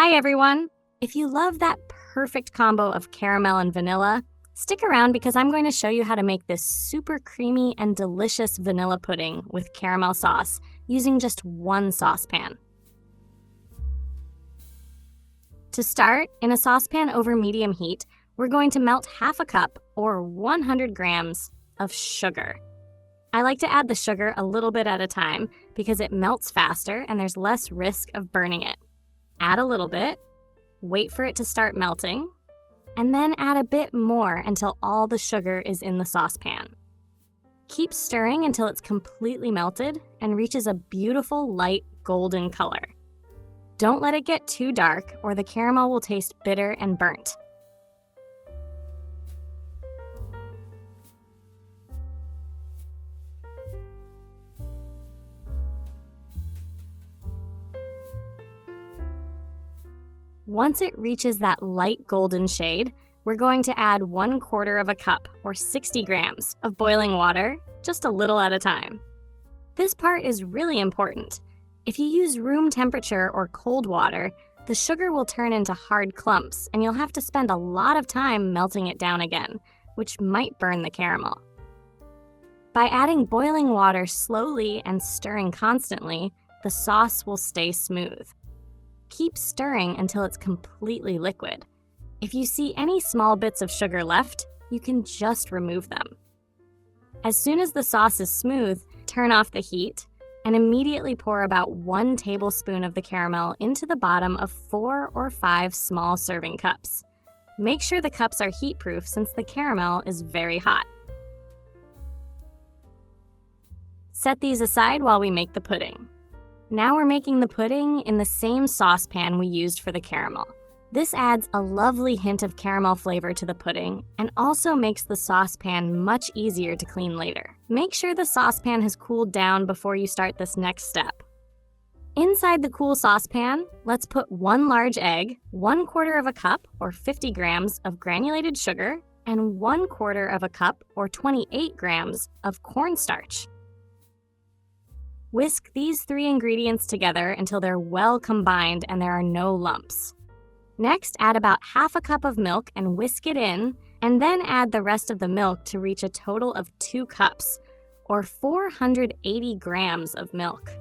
Hi everyone! If you love that perfect combo of caramel and vanilla, stick around because I'm going to show you how to make this super creamy and delicious vanilla pudding with caramel sauce using just one saucepan. To start, in a saucepan over medium heat, we're going to melt half a cup or 100 grams of sugar. I like to add the sugar a little bit at a time because it melts faster and there's less risk of burning it. Add a little bit, wait for it to start melting, and then add a bit more until all the sugar is in the saucepan. Keep stirring until it's completely melted and reaches a beautiful light golden color. Don't let it get too dark or the caramel will taste bitter and burnt. Once it reaches that light golden shade, we're going to add 1/4 of a cup or 60 grams of boiling water, just a little at a time. This part is really important. If you use room temperature or cold water, the sugar will turn into hard clumps and you'll have to spend a lot of time melting it down again, which might burn the caramel. By adding boiling water slowly and stirring constantly, the sauce will stay smooth. Keep stirring until it's completely liquid. If you see any small bits of sugar left, you can just remove them. As soon as the sauce is smooth, turn off the heat and immediately pour about 1 tablespoon of the caramel into the bottom of 4 or 5 small serving cups. Make sure the cups are heat-proof since the caramel is very hot. Set these aside while we make the pudding. Now we're making the pudding in the same saucepan we used for the caramel. This adds a lovely hint of caramel flavor to the pudding and also makes the saucepan much easier to clean later. Make sure the saucepan has cooled down before you start this next step. Inside the cool saucepan, let's put 1 large egg, 1/4 of a cup or 50 grams of granulated sugar, and 1/4 of a cup or 28 grams of cornstarch. Whisk these 3 ingredients together until they're well combined and there are no lumps. Next, add about half a cup of milk and whisk it in, and then add the rest of the milk to reach a total of 2 cups, or 480 grams of milk.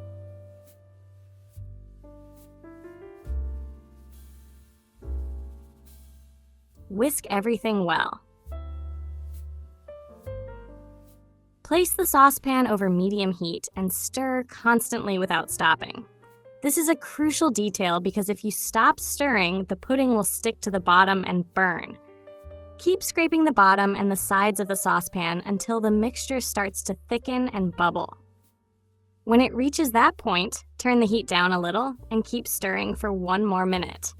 Whisk everything well. Place the saucepan over medium heat and stir constantly without stopping. This is a crucial detail because if you stop stirring, the pudding will stick to the bottom and burn. Keep scraping the bottom and the sides of the saucepan until the mixture starts to thicken and bubble. When it reaches that point, turn the heat down a little and keep stirring for 1 more minute.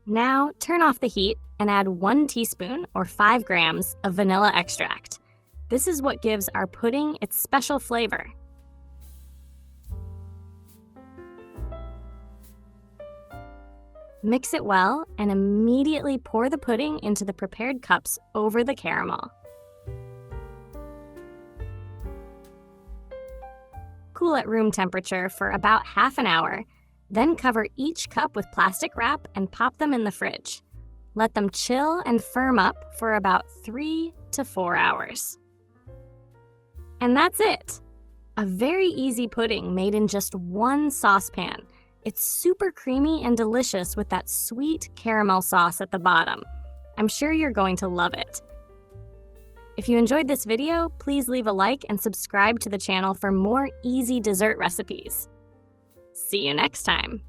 Now, turn off the heat and add 1 teaspoon or 5 grams of vanilla extract. This is what gives our pudding its special flavor. Mix it well and immediately pour the pudding into the prepared cups over the caramel. Cool at room temperature for about half an hour. Then cover each cup with plastic wrap and pop them in the fridge. Let them chill and firm up for about 3 to 4 hours. And that's it! A very easy pudding made in just one saucepan. It's super creamy and delicious with that sweet caramel sauce at the bottom. I'm sure you're going to love it. If you enjoyed this video, please leave a like and subscribe to the channel for more easy dessert recipes. See you next time.